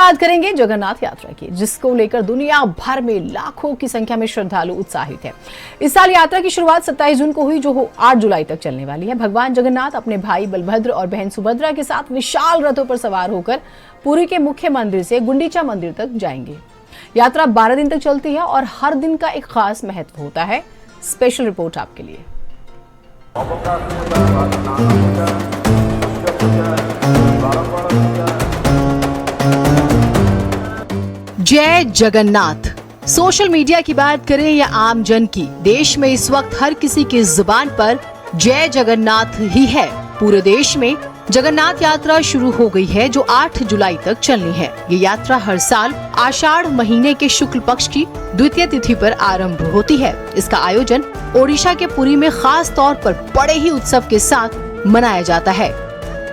बात करेंगे जगन्नाथ यात्रा की, जिसको लेकर दुनिया भर में लाखों की संख्या में श्रद्धालु उत्साहित है। इस साल यात्रा की शुरुआत 27 जून को हुई, जो 8 जुलाई तक चलने वाली है। भगवान जगन्नाथ अपने भाई बलभद्र और बहन सुभद्रा के साथ विशाल रथों पर सवार होकर पुरी के मुख्य मंदिर से गुंडीचा मंदिर तक जाएंगे। यात्रा 12 दिन तक चलती है और हर दिन का एक खास महत्व होता है। स्पेशल रिपोर्ट आपके लिए। जय जगन्नाथ। सोशल मीडिया की बात करें या आम जन की, देश में इस वक्त हर किसी की जुबान पर जय जगन्नाथ ही है। पूरे देश में जगन्नाथ यात्रा शुरू हो गई है, जो 8 जुलाई तक चलनी है। ये यात्रा हर साल आषाढ़ महीने के शुक्ल पक्ष की द्वितीय तिथि पर आरंभ होती है। इसका आयोजन ओडिशा के पुरी में खास तौर पर बड़े ही उत्सव के साथ मनाया जाता है।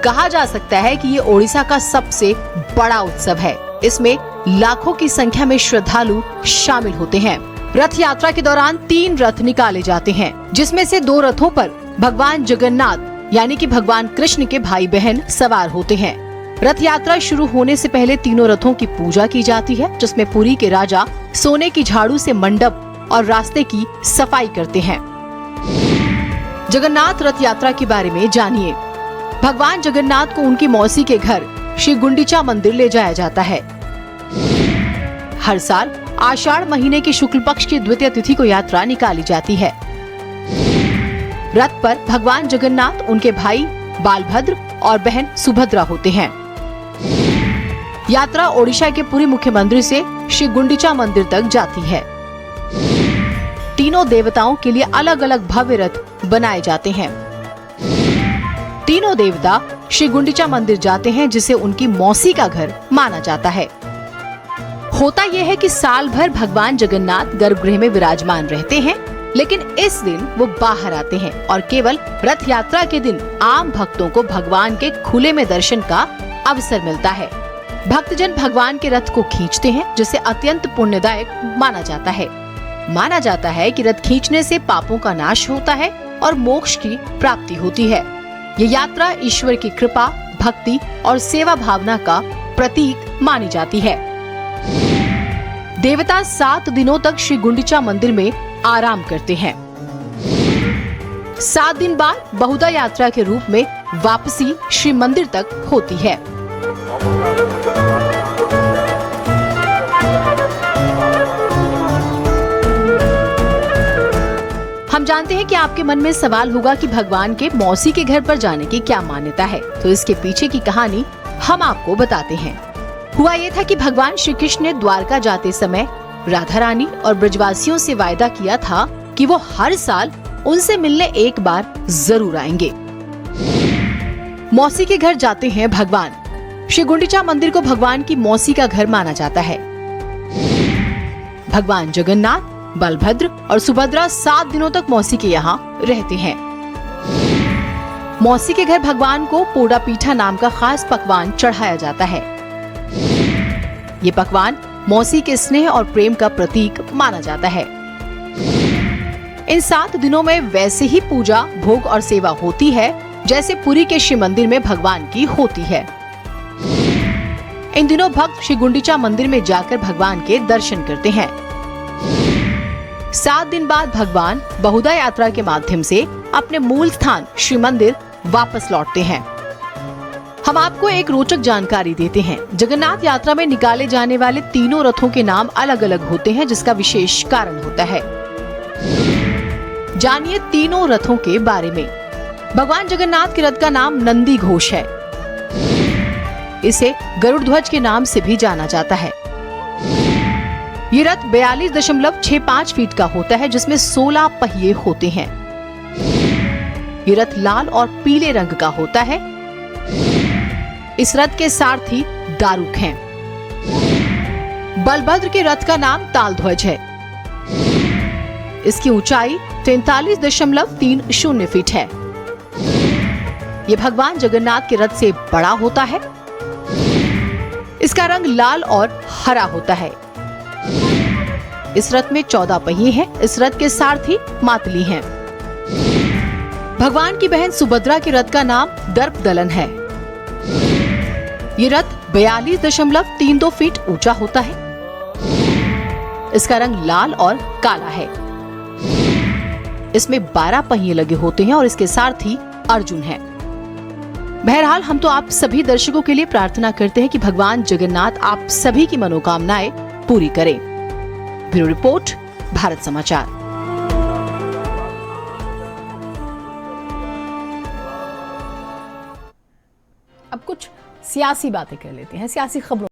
कहा जा सकता है कि ये ओडिशा का सबसे बड़ा उत्सव है। इसमें लाखों की संख्या में श्रद्धालु शामिल होते हैं। रथ यात्रा के दौरान 3 रथ निकाले जाते हैं, जिसमें से 2 रथों पर भगवान जगन्नाथ यानी कि भगवान कृष्ण के भाई बहन सवार होते हैं। रथ यात्रा शुरू होने से पहले तीनों रथों की पूजा की जाती है, जिसमें पुरी के राजा सोने की झाड़ू से मंडप और रास्ते की सफाई करते हैं। जगन्नाथ रथ यात्रा के बारे में जानिए। भगवान जगन्नाथ को उनकी मौसी के घर श्री गुंडीचा मंदिर ले जाया जाता है। हर साल आषाढ़ महीने की शुक्ल पक्ष की द्वितीय तिथि को यात्रा निकाली जाती है। रथ पर भगवान जगन्नाथ, उनके भाई बालभद्र और बहन सुभद्रा होते हैं। यात्रा ओडिशा के पुरी मुख्य मंदिर से श्री गुंडीचा मंदिर तक जाती है। तीनों देवताओं के लिए अलग अलग भव्य रथ बनाए जाते हैं। तीनों देवता श्री गुंडीचा मंदिर जाते हैं, जिसे उनकी मौसी का घर माना जाता है। होता यह है कि साल भर भगवान जगन्नाथ गर्भगृह में विराजमान रहते हैं, लेकिन इस दिन वो बाहर आते हैं और केवल रथ यात्रा के दिन आम भक्तों को भगवान के खुले में दर्शन का अवसर मिलता है। भक्तजन भगवान के रथ को खींचते हैं, जिसे अत्यंत पुण्यदायक माना जाता है। माना जाता है कि रथ खींचने से पापों का नाश होता है और मोक्ष की प्राप्ति होती है। ये यात्रा ईश्वर की कृपा, भक्ति और सेवा भावना का प्रतीक मानी जाती है। देवता 7 दिनों तक श्री गुंडीचा मंदिर में आराम करते हैं। 7 दिन बाद बहुधा यात्रा के रूप में वापसी श्री मंदिर तक होती है। हम जानते हैं कि आपके मन में सवाल होगा कि भगवान के मौसी के घर पर जाने की क्या मान्यता है, तो इसके पीछे की कहानी हम आपको बताते हैं। हुआ ये था कि भगवान श्री कृष्ण ने द्वारका जाते समय राधा रानी और ब्रजवासियों से वायदा किया था कि वो हर साल उनसे मिलने एक बार जरूर आएंगे। मौसी के घर जाते हैं भगवान। श्री गुंडीचा मंदिर को भगवान की मौसी का घर माना जाता है। भगवान जगन्नाथ, बलभद्र और सुभद्रा 7 दिनों तक मौसी के यहाँ रहते हैं। मौसी के घर भगवान को पोड़ा पीठा नाम का खास पकवान चढ़ाया जाता है। ये पकवान मौसी के स्नेह और प्रेम का प्रतीक माना जाता है। इन 7 दिनों में वैसे ही पूजा, भोग और सेवा होती है जैसे पुरी के शिव मंदिर में भगवान की होती है। इन दिनों भक्त श्री गुंडीचा मंदिर में जाकर भगवान के दर्शन करते हैं। 7 दिन बाद भगवान बहुधा यात्रा के माध्यम से अपने मूल स्थान श्री मंदिर वापस लौटते हैं। हम आपको एक रोचक जानकारी देते हैं। जगन्नाथ यात्रा में निकाले जाने वाले तीनों रथों के नाम अलग अलग होते हैं, जिसका विशेष कारण होता है। जानिए तीनों रथों के बारे में। भगवान जगन्नाथ के रथ का नाम नंदी घोष है। इसे गरुड़ ध्वज के नाम से भी जाना जाता है। ये रथ 42.65 फीट का होता है, जिसमें 16 पहिए होते हैं। ये रथ लाल और पीले रंग का होता है। इस रथ के सारथी दारुक हैं। बलभद्र के रथ का नाम तालध्वज है। इसकी ऊंचाई 43.30 फीट है। ये भगवान जगन्नाथ के रथ से बड़ा होता है। इसका रंग लाल और हरा होता है। इस रथ में 14 पहिए हैं। इस रथ के सारथी मातली हैं। भगवान की बहन सुभद्रा के रथ का नाम दर्पदलन है। ये रथ 42.32 फीट ऊंचा होता है। इसका रंग लाल और काला है। इसमें 12 पहिए लगे होते हैं और इसके सारथी अर्जुन है। बहरहाल हम तो आप सभी दर्शकों के लिए प्रार्थना करते हैं कि भगवान जगन्नाथ आप सभी की मनोकामनाएं पूरी करें। ब्यूरो रिपोर्ट, भारत समाचार। अब कुछ सियासी बातें कर लेते हैं, सियासी खबरों।